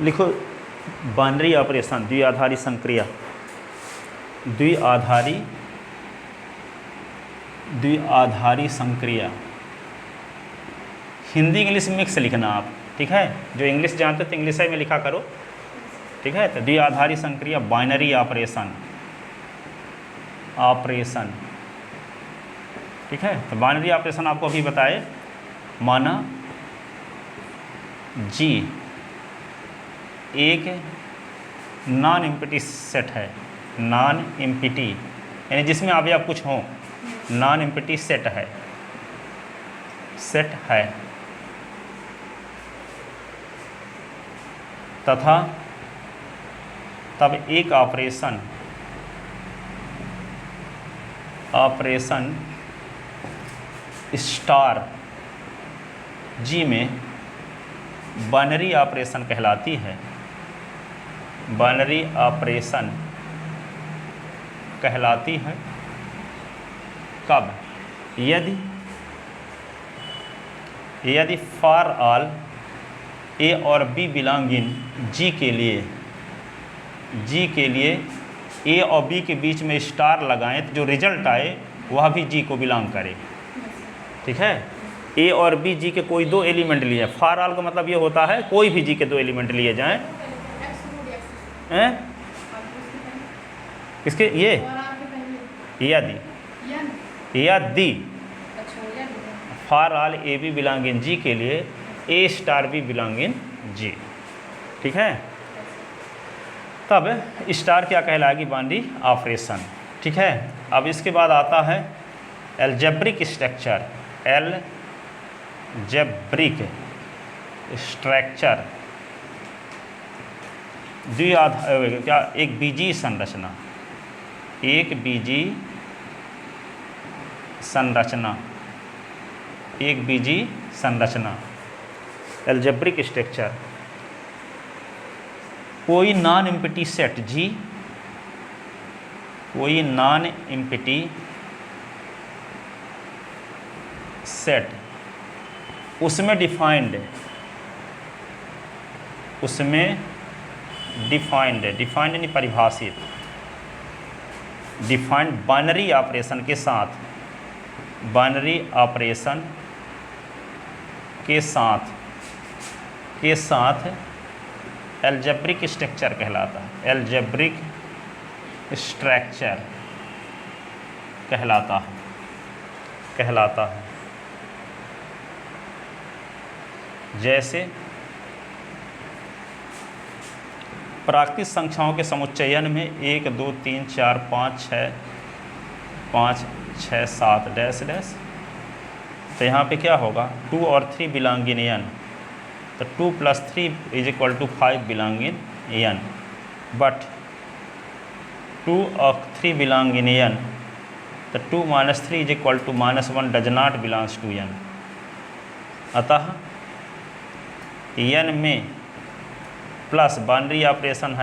लिखो binary operation, द्विआधारी संक्रिया, द्विआधारी संक्रिया। हिंदी इंग्लिश मिक्स लिखना आप, ठीक है। जो इंग्लिश जानते तो इंग्लिश में लिखा करो, ठीक है। तो द्विआधारी संक्रिया, बाइनरी ऑपरेशन, ठीक है। तो बाइनरी ऑपरेशन आपको अभी बताए, माना जी एक नॉन एम्प्टी सेट है, नॉन एम्प्टी यानी जिसमें अवयव कुछ हों, नॉन एम्प्टी सेट है तथा तब एक ऑपरेशन स्टार जी में बाइनरी ऑपरेशन कहलाती है, बाइनरी ऑपरेशन कहलाती है। कब? यदि फॉर ऑल ए और बी बिलोंग इन जी के लिए ए और बी के बीच में स्टार लगाएं तो जो रिजल्ट आए वह भी जी को बिलोंग करे, ठीक है। ए और बी जी के कोई दो एलिमेंट लिए, फॉर ऑल का मतलब ये होता है कोई भी जी के दो एलिमेंट लिए जाएं, हैं किसके, ये यदि for all A B belong in G के लिए A star B belong in G, ठीक है। तब स्टार क्या कहलाएगी? बाइनरी ऑपरेशन, ठीक है। अब इसके बाद आता है एल्जेब्रिक स्ट्रक्चर, एल्जेब्रिक स्ट्रक्चर, क्या एक बीजीय संरचना, एक बीजीय संरचना, एल्जेब्रिक स्ट्रक्चर। कोई नॉन एम्प्टी सेट जी, कोई नॉन एम्प्टी सेट, उसमें डिफाइंड यानी परिभाषित, डिफाइंड बाइनरी ऑपरेशन के साथ, बाइनरी ऑपरेशन के साथ एल्जेब्रिक स्ट्रक्चर कहलाता है, एल्जेब्रिक स्ट्रक्चर कहलाता है। जैसे प्राकृतिक संख्याओं के समुच्चयन में 1 2 3 4 5 6 7 डैश डैश, तो यहाँ पे क्या होगा? 2 और 3 बिलोंग इन n, तो 2 + 3 = 5 बिलोंग इन n, बट 2 और 3 बिलोंग इन n, तो 2 - 3 = -1 does not belongs to n। अतः n में प्लस बाइनरी ऑपरेशन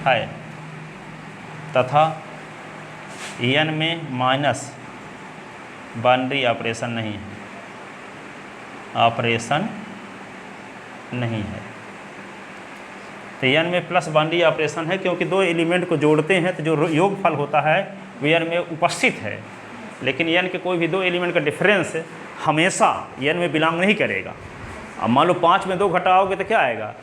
है तथा n में माइनस बाइनरी ऑपरेशन नहीं है। तो n में प्लस बाइनरी ऑपरेशन है क्योंकि दो एलिमेंट को जोड़ते हैं तो जो योगफल होता है वो n में उपस्थित है, लेकिन n के कोई भी दो एलिमेंट का डिफरेंस हमेशा n में बिलोंग नहीं करेगा। अब मान लो 5 में 2 घटाओगे तो क्या आएगा?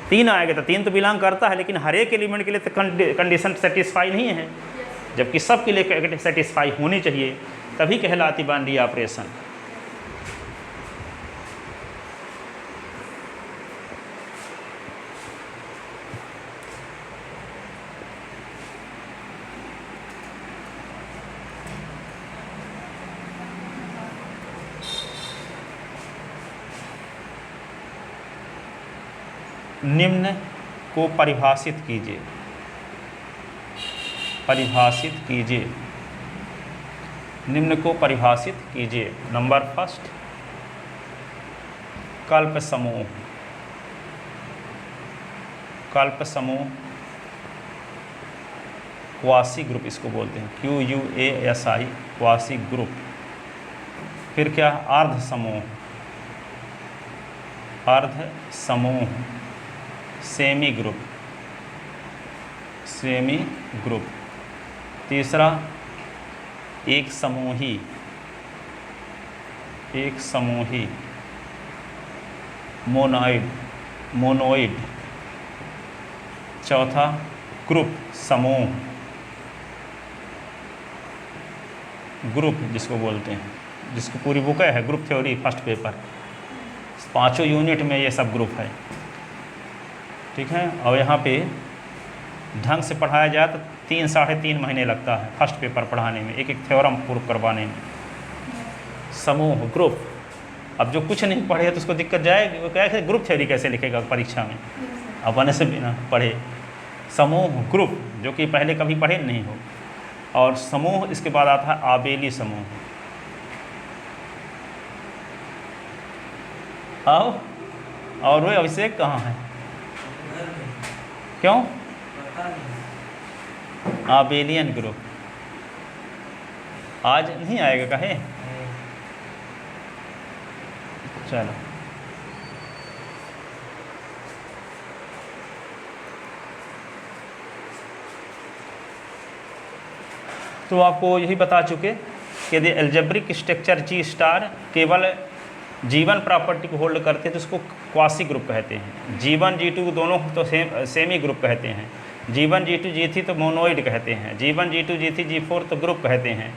3 आएगा, तो 3 तो बिलोंग करता है, लेकिन हर एक एलिमेंट के लिए तो कंडीशन सेटिस्फाई नहीं है, जबकि सब के लिए सेटिस्फाई होनी चाहिए, तभी कहलाती बाइनरी ऑपरेशन। निम्न को परिभाषित कीजिए, निम्न को परिभाषित कीजिए। नंबर फर्स्ट, कल्प समूह, क्वासी ग्रुप इसको बोलते हैं, QUASI, क्वासी ग्रुप। फिर क्या? अर्ध समूह, अर्ध समूह, सेमी ग्रुप, सेमी ग्रुप। तीसरा एक समूही, एक समूही, मोनोइड, मोनोइड। चौथा ग्रुप, समूह, ग्रुप जिसको बोलते हैं, जिसको पूरी बुक है group theory first paper, 5 unit में ये सब ग्रुप है। ठीक है, और यहाँ पे ढंग से पढ़ाया जाए तो 3 साढ़े 3 महीने लगता है फर्स्ट पेपर पढ़ाने में, एक एक थ्योरम प्रूव करवाने में। समूह, ग्रुप। अब जो कुछ नहीं पढ़े तो उसको दिक्कत जाएगी, वो कैसे ग्रुप थ्योरी कैसे लिखेगा परीक्षा में, अपने से बिना पढ़े। समूह, ग्रुप, जो कि पहले कभी पढ़े नहीं हो। और समूह, इसके बाद आता है आबेली समूह। आओ, और वो अभिषेक कहाँ है? क्यों? आबेलियन ग्रुप आज नहीं आएगा, कहे? चलो, तो आपको यही बता चुके कि यदि एल्जेब्रिक स्ट्रक्चर जी स्टार केवल G1 प्रॉपर्टी को होल्ड करते हैं तो उसको क्वासी ग्रुप कहते हैं। G1 G2 दोनों तो सेमी ग्रुप कहते हैं। G1 G2 G3 तो मोनोइड कहते हैं। G1 G2 G3 G4 तो ग्रुप कहते हैं।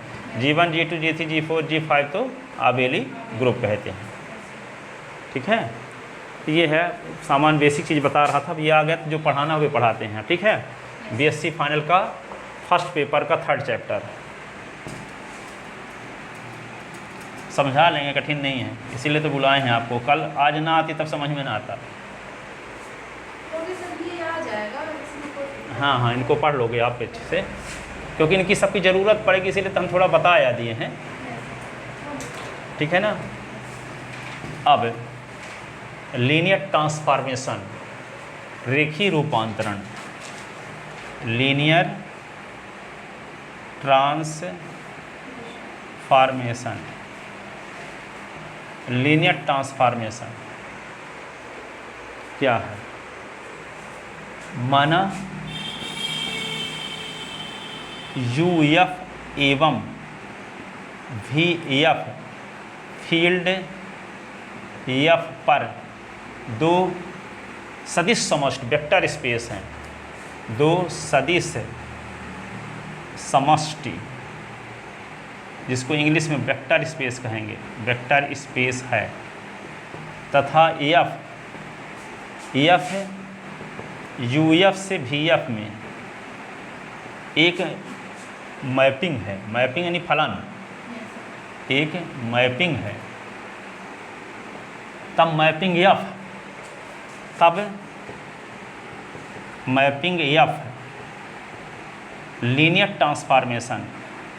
G1 G2 G3 G4 G5 तो आबेली ग्रुप कहते हैं। ठीक है, ये है सामान्य बेसिक चीज़ बता रहा था। अब ये आ गया तो जो पढ़ाना हुए पढ़ाते हैं। ठीक है, BSc फाइनल का फर्स्ट पेपर का 3rd चैप्टर समझा लेंगे, कठिन नहीं है, इसीलिए तो बुलाए हैं आपको। कल आज ना आती तब समझ में ना आता। हाँ हाँ, इनको पढ़ लोगे आप अच्छे से, क्योंकि इनकी सबकी ज़रूरत पड़ेगी, इसीलिए तो हम थोड़ा बता दिए हैं। ठीक है ना। अब लीनियर ट्रांसफॉर्मेशन, रेखीय रूपांतरण, लीनियर ट्रांसफॉर्मेशन, लीनियर ट्रांसफॉर्मेशन क्या है? माना UF एवं VF फील्ड F पर दो सदिश समष्टि वेक्टर स्पेस हैं, दो सदिश समष्टि जिसको इंग्लिश में वेक्टर स्पेस कहेंगे, वेक्टर स्पेस है, तथा F UF से VF में एक मैपिंग है। मैपिंग यानी फलन, एक मैपिंग है। तब मैपिंग F, तब mapping F linear transformation,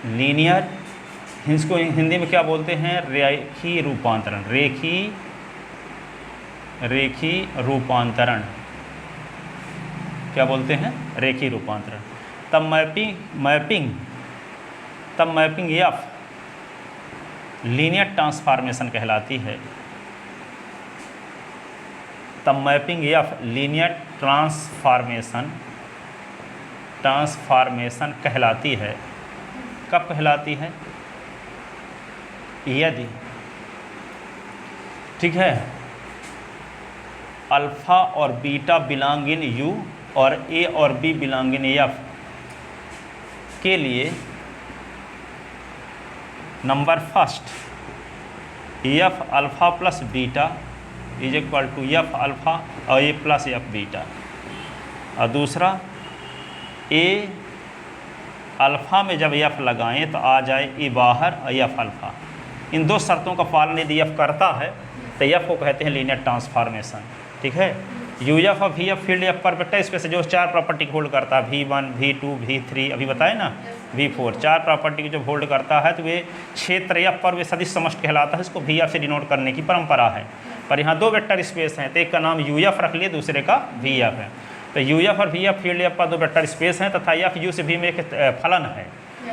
linear, इसको हिंदी में क्या बोलते हैं? रेखीय रूपांतरण, रेखीय रूपांतरण क्या बोलते हैं? रेखीय रूपांतरण। तब मैपिंग F लीनियर ट्रांसफॉर्मेशन कहलाती है। तब मैपिंग F लीनियर ट्रांसफॉर्मेशन कहलाती है। कब कहलाती है? यदि, ठीक है, अल्फ़ा और बीटा बिलोंग इन U और A और B बिलोंग इन F के लिए number first F alpha plus beta is equal to F alpha और A प्लस F बीटा, और दूसरा A अल्फ़ा में जब F लगाएं तो आ जाए A बाहर और F अल्फ़ा। इन दो शर्तों का पालन यदि F करता है तो F को कहते हैं लीनियर ट्रांसफॉर्मेशन। ठीक है, UF और VF फील्ड F पर वेक्टर स्पेस जो 4 प्रॉपर्टी को होल्ड करता है, V1 V2 V3 अभी बताए ना, V4 4 प्रॉपर्टी को जब होल्ड करता है तो वे क्षेत्र F पर वे सदिश समष्टि कहलाता है। इसको VF से डिनोट करने की परंपरा है। पर यहाँ दो वेक्टर स्पेस हैं, तो एक का नाम UF रख लिए, दूसरे का VF है। तो UF और VF फील्ड F पर दो वेक्टर स्पेस हैं तथा F U से V में एक फलन है।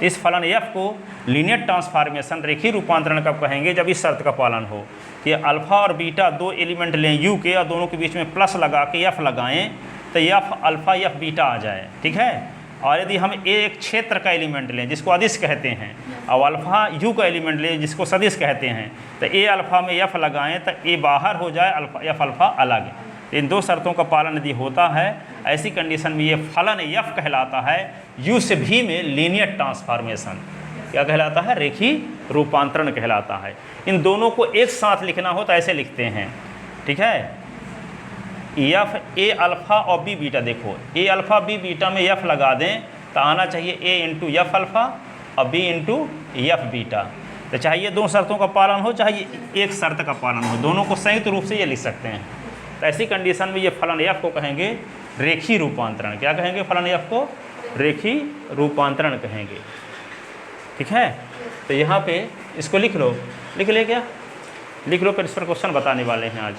इस फलन एफ को लीनियर ट्रांसफॉर्मेशन रेखीय रूपांतरण कब कहेंगे? जब इस शर्त का पालन हो कि अल्फ़ा और बीटा दो एलिमेंट लें यू के और दोनों के बीच में प्लस लगा के एफ लगाएं तो एफ अल्फ़ा एफ बीटा आ जाए, ठीक है। और यदि हम एक क्षेत्र का एलिमेंट लें जिसको अदिश कहते हैं और अल्फ़ा यू का एलिमेंट लें जिसको सदिश कहते हैं तो ए अल्फ़ा में एफ लगाएं तो ए बाहर हो जाए, अल्फ़ा एफ अल्फ़ा अलग। इन दो शर्तों का पालन यदि होता है ऐसी कंडीशन में ये फलन एफ कहलाता है यू से भी में लीनियर ट्रांसफॉर्मेशन। क्या कहलाता है? रेखीय रूपांतरण कहलाता है। इन दोनों को एक साथ लिखना हो तो ऐसे लिखते हैं, ठीक है। एफ ए अल्फ़ा और बी बीटा, देखो ए अल्फ़ा बी बीटा में एफ लगा दें तो आना चाहिए ए इंटू एफ अल्फ़ा और बी इंटू एफ बीटा। तो चाहे दो शर्तों का पालन हो चाहे एक शर्त का पालन हो, दोनों को संयुक्त रूप से ये लिख सकते हैं। तो ऐसी कंडीशन में ये फलन एफ को कहेंगे रेखीय रूपांतरण। क्या कहेंगे? फलन एफ को रेखीय रूपांतरण कहेंगे, ठीक है। तो यहाँ पे इसको लिख लो, लिख ले क्या? लिख लो, फिर इस पर क्वेश्चन बताने वाले हैं आज।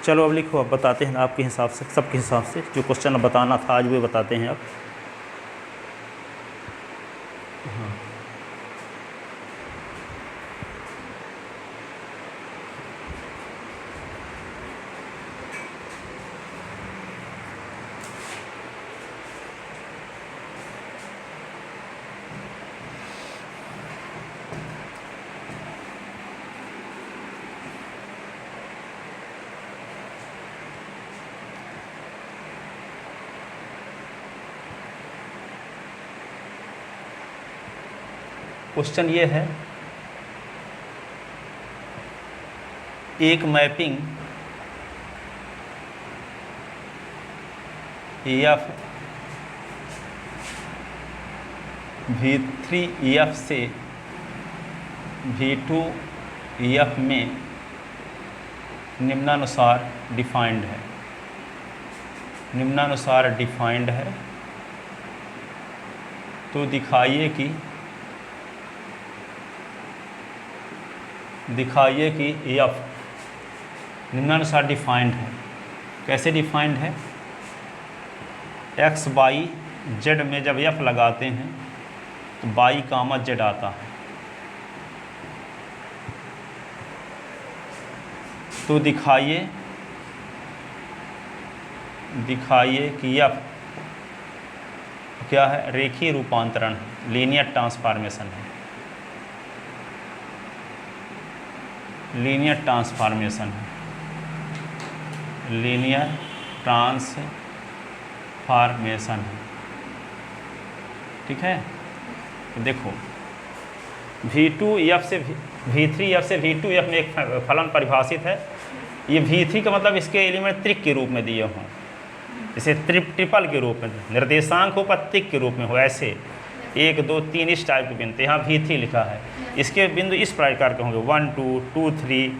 चलो अब लिखो, अब बताते हैं आपके हिसाब से, सबके हिसाब से जो क्वेश्चन बताना था आज वो बताते हैं अब। हाँ, क्वेश्चन ये है, एक मैपिंग एफ V3 एफ से V2 एफ में निम्नानुसार डिफाइंड है, निम्नानुसार डिफाइंड है, तो दिखाइए कि एफ निम्नानुसार डिफाइंड है। कैसे डिफाइंड है? एक्स वाई जेड में जब एफ लगाते हैं तो वाई कामा जेड आता है। तो दिखाइए कि एफ क्या है? रेखीय रूपांतरण है, लीनियर ट्रांसफॉर्मेशन है, लीनियर ट्रांसफॉर्मेशन है, लीनियर ट्रांसफॉर्मेशन है, ठीक है। तो देखो V2 एफ से V3 एफ से V2 एफ में एक फलन परिभाषित है। ये V3 का मतलब इसके एलिमेंट त्रिक के रूप में दिए हों, जैसे ट्रिपल के रूप में, निर्देशांक हो पर त्रिक के रूप में हो, ऐसे 1 2 3 इस टाइप के बिंदु। यहाँ V3 लिखा है, इसके बिंदु इस प्रकार के होंगे 1 2 2 3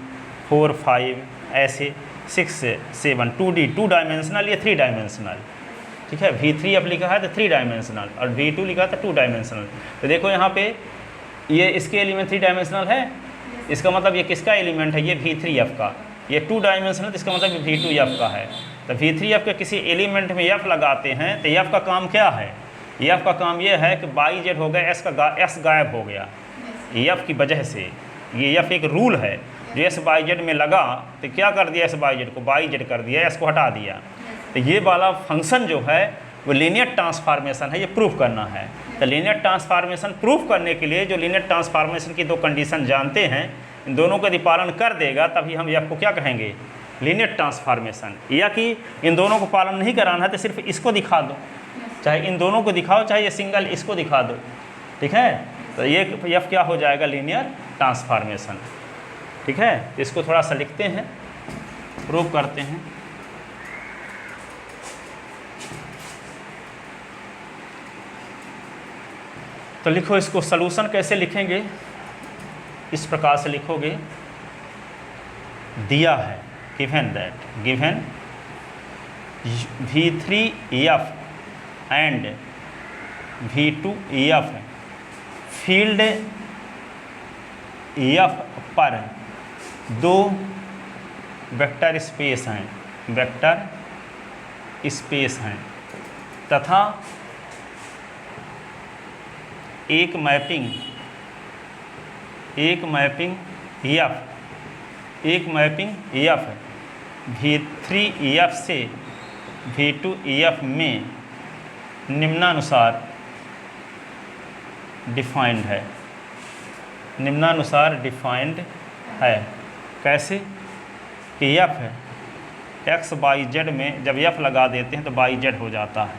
4 5 ऐसे 6 7 2D 2 डायमेंशनल, ये 3 डायमेंशनल, ठीक है। V3 अब लिखा है तो 3 डायमेंशनल और V2 लिखा था 2 डायमेंशनल। तो देखो यहाँ पे ये इसके एलिमेंट 3 डायमेंशनल है, इसका मतलब ये किसका एलिमेंट है? ये V3 एफ का। ये 2 डायमेंशनल, तो इसका मतलब V2 एफ का है। तो V3 एफ के किसी एलिमेंट में एफ लगाते हैं तो एफ का काम क्या है? एफ का काम ये है कि बाई जेड हो गया, एस गायब हो गया एफ की वजह से। ये एफ एक रूल है, जो एस बाई जेड में लगा तो क्या कर दिया? एस बाई जेड को बाई जेड कर दिया, एस को हटा दिया। तो ये वाला फंक्शन जो है वो लीनियर ट्रांसफॉर्मेशन है, ये प्रूफ करना है। तो लीनियर ट्रांसफॉर्मेशन प्रूफ करने के लिए जो लीनियर ट्रांसफॉर्मेशन की दो कंडीशन जानते हैं, इन दोनों का यदि पालन कर देगा तभी हम एफ को क्या कहेंगे? Linear transformation. या कि इन दोनों को पालन नहीं कराना है तो सिर्फ इसको दिखा दो, चाहे इन दोनों को दिखाओ चाहे ये सिंगल इसको दिखा दो, ठीक है। तो ये एफ क्या हो जाएगा? लीनियर ट्रांसफॉर्मेशन, ठीक है। तो इसको थोड़ा सा लिखते हैं, प्रूव करते हैं। तो लिखो इसको, सलूशन कैसे लिखेंगे, इस प्रकार से लिखोगे, दिया है given that, given V3F and V2F field F पर दो वेक्टर स्पेस हैं, वेक्टर स्पेस हैं तथा एक मैपिंग F V3F से V2F में निम्नानुसार डिफाइंड है, निम्नानुसार डिफाइंड है। कैसे कि F है एक्स वाई जेड में जब F लगा देते हैं तो वाई जेड हो जाता है।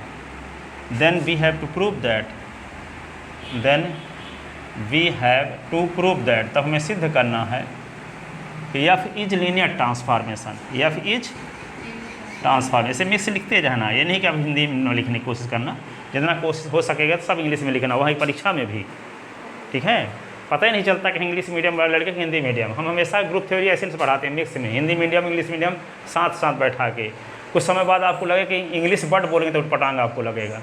Then we have to prove that, तब हमें सिद्ध करना है कि F is linear transformation, F is transformation. ऐसे मिक्स लिखते रहना, ये नहीं कि आप हिंदी में लिखने की कोशिश करना, जितना कोशिश हो सकेगा तो सब इंग्लिश में लिखना, वही परीक्षा में भी, ठीक है। पता ही नहीं चलता कि इंग्लिश मीडियम वाले लड़के हिंदी मीडियम, हम हमेशा ग्रुप थ्योरी ऐसे से पढ़ाते हैं मिक्स में, हिंदी मीडियम इंग्लिश मीडियम साथ साथ बैठा के। कुछ समय बाद आपको लगे कि इंग्लिश वर्ड बोलेंगे तो उटपटांग आपको लगेगा,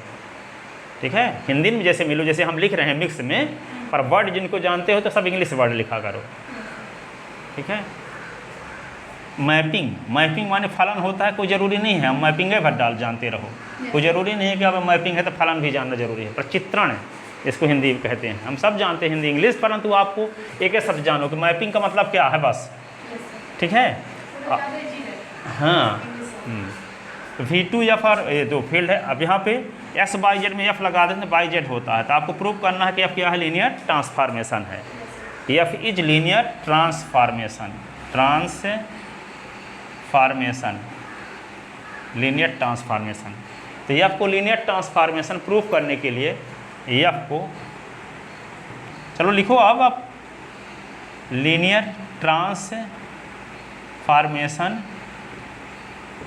ठीक है। हिंदी में जैसे मिलो, जैसे हम लिख रहे हैं मिक्स में, पर वर्ड जिनको जानते हो तो सब इंग्लिश वर्ड लिखा करो, ठीक है। मैपिंग माने फलन होता है, कोई ज़रूरी नहीं है हम मैपिंग भर डाल जानते रहो, कोई ज़रूरी नहीं है कि अब मैपिंग है तो फलन भी जानना जरूरी है। प्रचित्रण है इसको हिंदी में कहते हैं, हम सब जानते हैं हिंदी इंग्लिश, परंतु आपको एक एक शब्द जानो कि मैपिंग का मतलब क्या है बस, ठीक है। हाँ, V2F और ये दो फील्ड है। अब यहाँ पे एक्स वाई जेड में F लगा देते हैं वाई जेड होता है, तो आपको प्रूव करना है कि F क्या है, लीनियर ट्रांसफॉर्मेशन है। F is linear transformation, linear transformation. तो F को लीनियर ट्रांसफॉर्मेशन प्रूफ करने के लिए F को, चलो लिखो अब आप, लीनियर ट्रांसफॉर्मेशन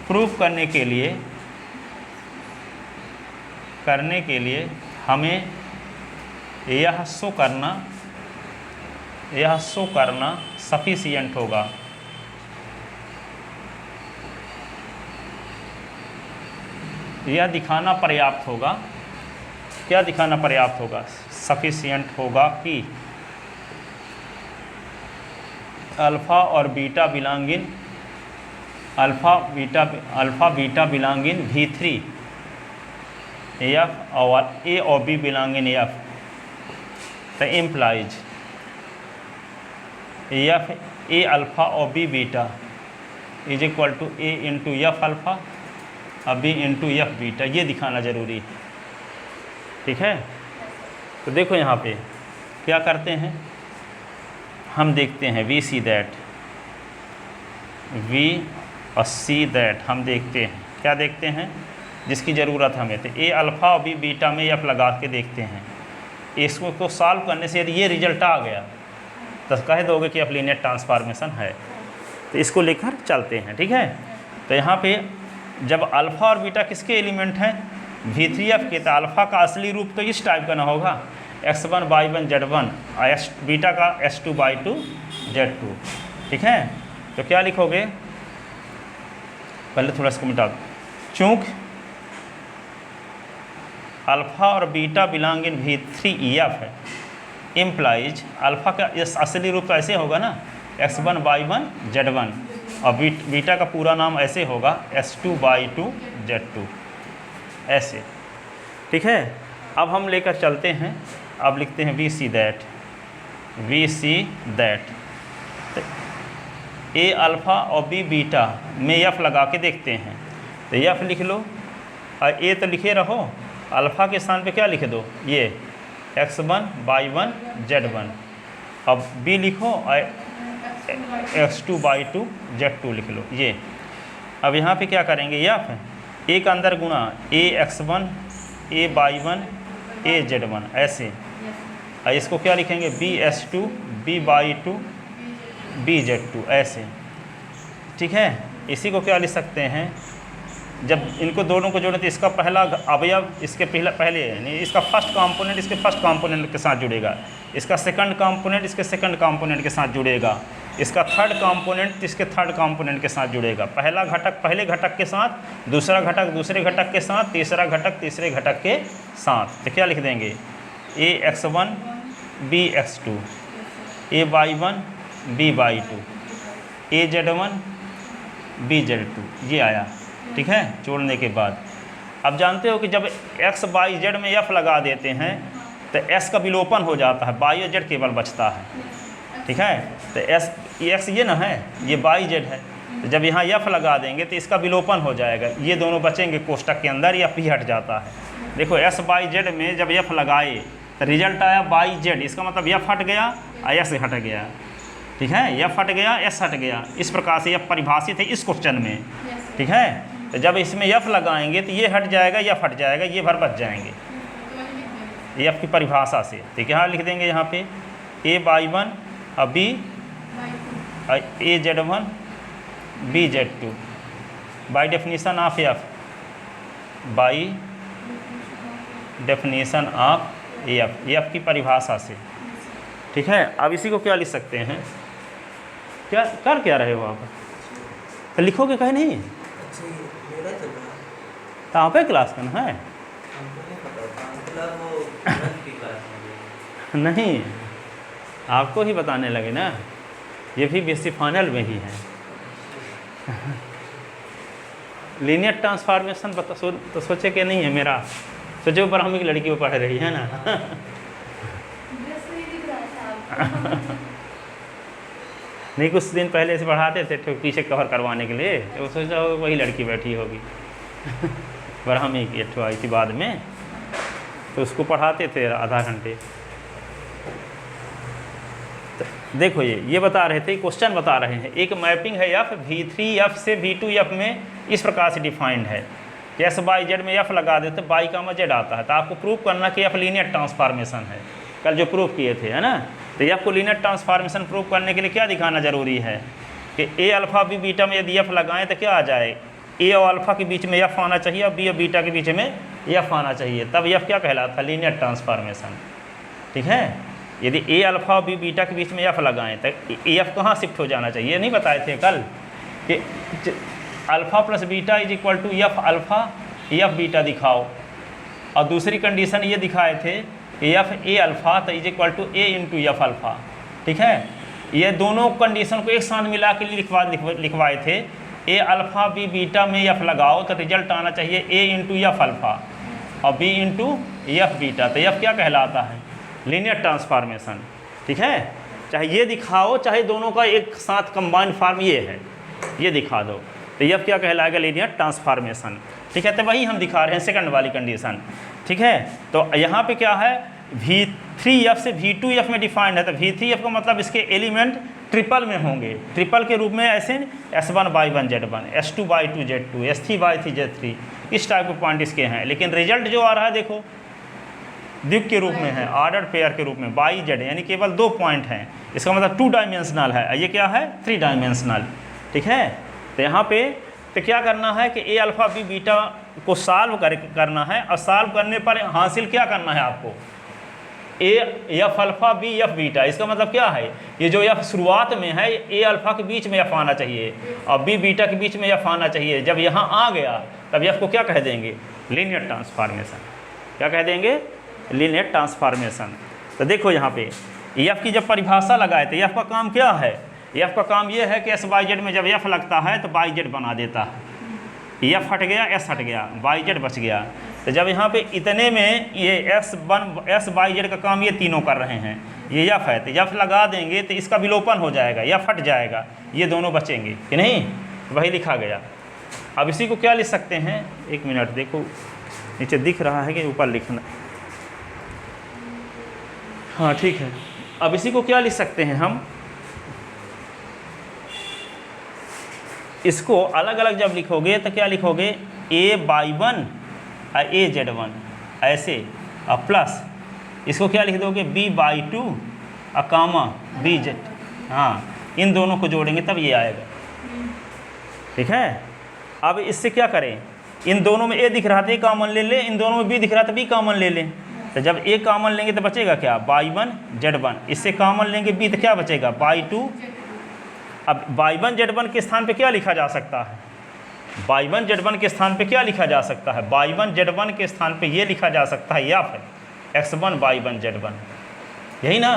प्रूफ करने के लिए हमें यह शो करना सफिशिएंट होगा, यह दिखाना पर्याप्त होगा। क्या दिखाना पर्याप्त होगा, सफिशिएंट होगा कि अल्फ़ा और बीटा बिलोंग इन V3F और A और B बिलोंग इन F, तो इम्प्लाइज F A अल्फ़ा और B beta is equal to A into F alpha और B इंटू F बीटा, ये दिखाना ज़रूरी है, ठीक है। तो देखो यहाँ पे क्या करते हैं, हम देखते हैं वी सी दैट हम देखते हैं, क्या देखते हैं जिसकी ज़रूरत हमें, तो A अल्फ़ा और B बीटा में F लगा के देखते हैं। इसको को सॉल्व करने से यदि ये रिजल्ट आ गया तो कह दोगे कि F लीनियर ट्रांसफॉर्मेशन है। तो इसको लेकर चलते हैं, ठीक है। तो यहाँ पे जब अल्फ़ा और बीटा किसके एलिमेंट हैं, V3F के, तो अल्फ़ा का असली रूप तो इस टाइप का ना होगा, x1 y1 z1 और बीटा का s2 y2 z2, ठीक है। तो क्या लिखोगे, पहले थोड़ा इसको मिटा दो, चूँक अल्फ़ा और बीटा बिलोंग इन V3F है, इम्प्लाइज अल्फ़ा का इस असली रूप तो ऐसे होगा ना, x1 y1 z1 और बीटा का पूरा नाम ऐसे होगा s2 y2 z2, ऐसे, ठीक है। अब हम लेकर चलते हैं, अब लिखते हैं we see that A alpha और B बीटा में F लगा के देखते हैं, तो F लिख लो और A तो लिखे रहो, अल्फ़ा के स्थान पे क्या लिख दो, ये x1 y1 z1, अब B लिखो और x2 y2 z2 लिख लो ये। अब यहाँ पे क्या करेंगे, F A का अंदर गुणा A x1 A y1 A z1 ऐसे, और इसको क्या लिखेंगे B s2 B y2 B z2 ऐसे, ठीक है। इसी को क्या लिख सकते हैं, जब इनको दोनों को जोड़े तो इसका पहला अवयव इसके पहले यानी इसका फर्स्ट कंपोनेंट इसके फर्स्ट कंपोनेंट के साथ जुड़ेगा, इसका सेकंड कंपोनेंट इसके सेकंड कंपोनेंट के साथ जुड़ेगा, इसका थर्ड कंपोनेंट इसके थर्ड कंपोनेंट के साथ जुड़ेगा। पहला घटक पहले घटक के साथ, दूसरा घटक दूसरे घटक के साथ, तीसरा घटक तीसरे घटक के साथ। तो क्या लिख देंगे, ax1 bx2 ay1 by2 az1 bz2, ये आया। ठीक है, जोड़ने के बाद अब जानते हो कि जब x y z में f लगा देते हैं तो s का विलोपन हो जाता है, y और z केवल बचता है। ठीक है, तो x ये ना है, ये y z है, तो जब यहाँ f लगा देंगे तो इसका विलोपन हो जाएगा, ये दोनों बचेंगे कोष्टक के अंदर, या p हट जाता है। देखो s y z में जब f लगाए तो रिजल्ट आया y z, इसका मतलब f हट गया और s हट गया। ठीक है, f हट गया s हट गया, इस प्रकार से f परिभाषित है इस क्वेश्चन में। ठीक है, तो जब इसमें f लगाएंगे तो ये हट जाएगा, f हट जाएगा, ये भर बच जाएंगे f की परिभाषा से। ठीक है, हाँ लिख देंगे यहाँ पे ay1 और b az1 bz2 by definition of f, by definition of f की परिभाषा से। ठीक है, अब इसी को क्या लिख सकते हैं, क्या कर क्या रहे हो आप, तो लिखोगे कहीं नहीं, तो आप क्लास करना है नहीं, आपको ही बताने लगे ना, ये भी बेसिक फाइनल में ही है। लीनियर ट्रांसफॉर्मेशन तो सोचे कि नहीं है मेरा, सोचो पर हम एक लड़की को पढ़ रही है ना नहीं, कुछ दिन पहले से पढ़ाते थे तो पीछे कवर करवाने के लिए, तो सोचा वही लड़की बैठी होगी पर हम एक एठो आई थी बाद में, तो उसको पढ़ाते थे आधा घंटे। तो देखो ये बता रहे थे, क्वेश्चन बता रहे हैं, एक मैपिंग है f v3f से v2f में इस प्रकार से डिफाइंड है कि s by z में f लगा देते तो y का z आता है, तो आपको प्रूव करना कि f लीनियर ट्रांसफॉर्मेशन है, कल जो प्रूव किए थे, है ना। तो f को लीनियर ट्रांसफॉर्मेशन प्रूव करने के लिए क्या दिखाना ज़रूरी है कि a अल्फ़ा b बीटा में यदि f लगाएं तो क्या आ जाए, a और अल्फ़ा के बीच में f आना चाहिए और b और बीटा के बीच में f आना चाहिए, तब f क्या कहलाता है, लीनियर ट्रांसफॉर्मेशन। ठीक है, यदि a अल्फ़ा और b बीटा के बीच में f लगाएं तो f कहाँ शिफ्ट हो जाना चाहिए, नहीं बताए थे कल कि alpha plus beta is equal to f alpha f beta दिखाओ, और दूसरी कंडीशन ये दिखाए थे f a अल्फ़ा तो is equal to a into f alpha. ठीक है, ये दोनों कंडीशन को एक साथ मिला के लिखवाए थे, a अल्फ़ा b बीटा में f लगाओ तो रिजल्ट आना चाहिए a इंटू f अल्फ़ा और b इंटू f बीटा, तो f क्या कहलाता है, लीनियर ट्रांसफॉर्मेशन। ठीक है, चाहे ये दिखाओ चाहे दोनों का एक साथ कंबाइंड फॉर्म ये है, ये दिखा दो, तो f क्या कहलाएगा, लीनियर ट्रांसफॉर्मेशन। ठीक है, तो वही हम दिखा रहे हैं सेकंड वाली कंडीशन। ठीक है, तो यहाँ पे क्या है, v3f से v2f में डिफाइंड है, तो v3f का मतलब इसके एलिमेंट ट्रिपल में होंगे, ट्रिपल के रूप में ऐसे s1 by 1 z1, s2 by 2 z2, s3 by 3 z3, इस टाइप के पॉइंट इसके हैं। लेकिन रिजल्ट जो आ रहा है देखो द्विक के रूप में है, ऑर्डर पेयर के रूप में बाई जेड, यानी केवल 2 पॉइंट हैं, इसका मतलब 2 डायमेंशनल है, ये क्या है 3 डायमेंशनल। ठीक है, तो यहाँ पे तो क्या करना है कि a अल्फ़ा b बीटा को सॉल्व करना है, और सॉल्व करने पर हासिल क्या करना है आपको, a f alpha b f beta, इसका मतलब क्या है, ये जो f शुरुआत में है a अल्फ़ा के बीच में f आना चाहिए और b बीटा के बीच में f आना चाहिए, जब यहाँ आ गया तब f को क्या कह देंगे, लीनियर ट्रांसफॉर्मेशन। क्या कह देंगे, लीनियर ट्रांसफॉर्मेशन। तो देखो यहाँ पे f की जब परिभाषा लगाए तो f का काम क्या है, f का काम ये है कि s by z में जब f लगता है तो by z बना देता है, f हट गया s हट गया, by z बच गया। तो जब यहाँ पे इतने में ये s by z का काम ये तीनों कर रहे हैं, ये f है तो f लगा देंगे तो इसका विलोपन हो जाएगा, f हट जाएगा, ये दोनों बचेंगे कि नहीं, वही लिखा गया। अब इसी को क्या लिख सकते हैं, एक मिनट देखो नीचे दिख रहा है कि ऊपर लिखना, हाँ ठीक है। अब इसी को क्या लिख सकते हैं हम, इसको अलग अलग जब लिखोगे तो क्या लिखोगे, a by 1 और a z1 ऐसे, और प्लस इसको क्या लिख दोगे, b by 2 और कामा b z, हाँ इन दोनों को जोड़ेंगे तब ये आएगा। ठीक है, अब इससे क्या करें, इन दोनों में ए दिख रहा था ए कॉमन ले ले, इन दोनों में बी दिख रहा था बी कॉमन ले लें। तो जब ए कॉमन लेंगे तो बचेगा क्या, y1 z1। इससे कॉमन लेंगे बी तो क्या बचेगा, y2। अब y1 z1 के स्थान पे क्या लिखा जा सकता है, y1 z1 के स्थान पे क्या लिखा जा सकता है, y1 z1 के स्थान पे ये लिखा जा सकता है f x1 y1 z1, यही ना।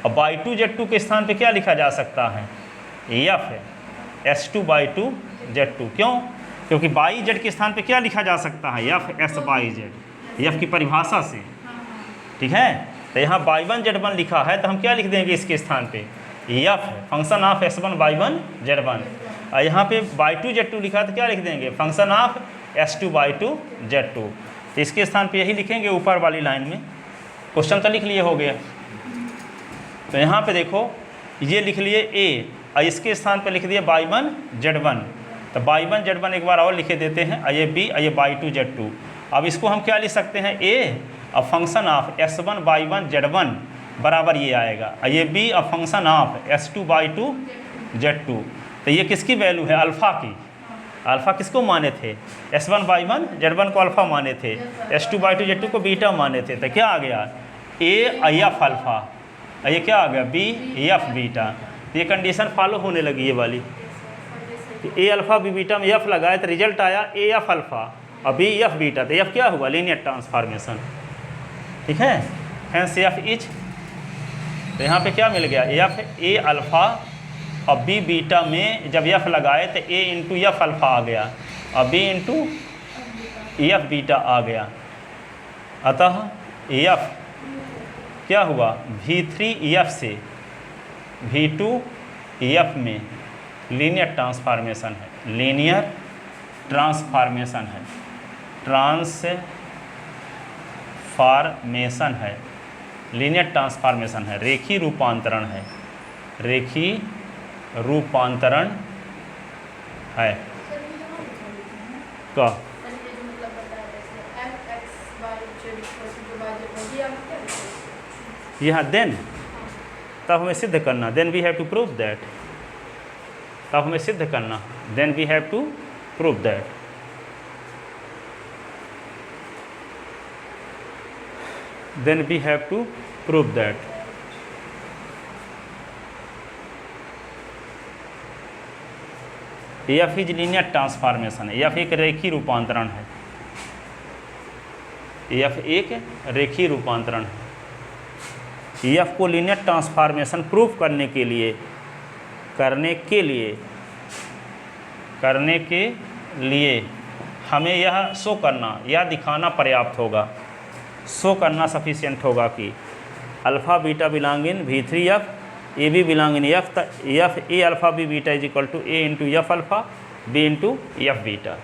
और y2 z2 के स्थान पे क्या लिखा जा सकता है, f s2 y2 z2। क्यों, क्योंकि y z के स्थान पे क्या लिखा जा सकता है, f s y z, f की परिभाषा से, ठीक है। तो यहाँ y1 z1 लिखा है तो हम क्या लिख देंगे इसके स्थान पे, f function of s1 y1 z1। और यहाँ पे y2 z2 लिखा है तो क्या लिख देंगे, function of s2 y2 z2। तो इसके स्थान पे यही लिखेंगे ऊपर वाली लाइन में। क्वेश्चन तो लिख लिए हो गया। तो यहाँ पे देखो ये लिख लिए a और इसके स्थान पे लिख दिया y1 z1। तो y1 z1 एक बार और लिखे देते हैं, ये b ये y2 z2। अब इसको हम क्या लिख सकते हैं, a और function of s1 y1 z1 बराबर ये आएगा, ये b और function of s2 y2 z2। तो ये किसकी वैल्यू है, अल्फ़ा की। अल्फ़ा किसको माने थे, s1 y1 z1 को अल्फ़ा माने थे, s2 y2 z2 को बीटा माने थे। तो क्या आ गया, a f अल्फ़ा, ये क्या आ गया, b f बीटा। तो ये कंडीशन फॉलो होने लगी ये वाली, a अल्फ़ा b बीटा में f लगाए तो रिजल्ट आया a f अल्फ़ा और b f बीटा। तो f क्या हुआ, लीनियर ट्रांसफॉर्मेशन, ठीक है। हेंस f इज, तो यहाँ पे क्या मिल गया, f a अल्फ़ा और b बीटा में जब f लगाए तो a इंटू f अल्फ़ा आ गया और b इंटू f बीटा आ गया। अतः f क्या हुआ, v3 f से v2 f में लीनियर ट्रांसफॉर्मेशन है, लीनियर ट्रांसफॉर्मेशन है, ट्रांसफॉर्मेशन है, लीनियर ट्रांसफॉर्मेशन है, रेखी रूपांतरण है, रेखी रूपांतरण है। का यहाँ देन, तब हमें सिद्ध करना, then we have to prove that, तब हमें सिद्ध करना, then we have to prove that. Then we have to prove that. F is linear transformation है, एफ एक रेखी रूपांतरण है, एफ एक रेखी रूपांतरण है। एफ को लीनियर ट्रांसफॉर्मेशन प्रूफ करने के लिए हमें यह शो करना, यह दिखाना पर्याप्त होगा, शो करना सफिशिएंट होगा कि alpha beta belong in v3f, A B belong in f, F A alpha B beta is equal to a into F alpha b into F beta.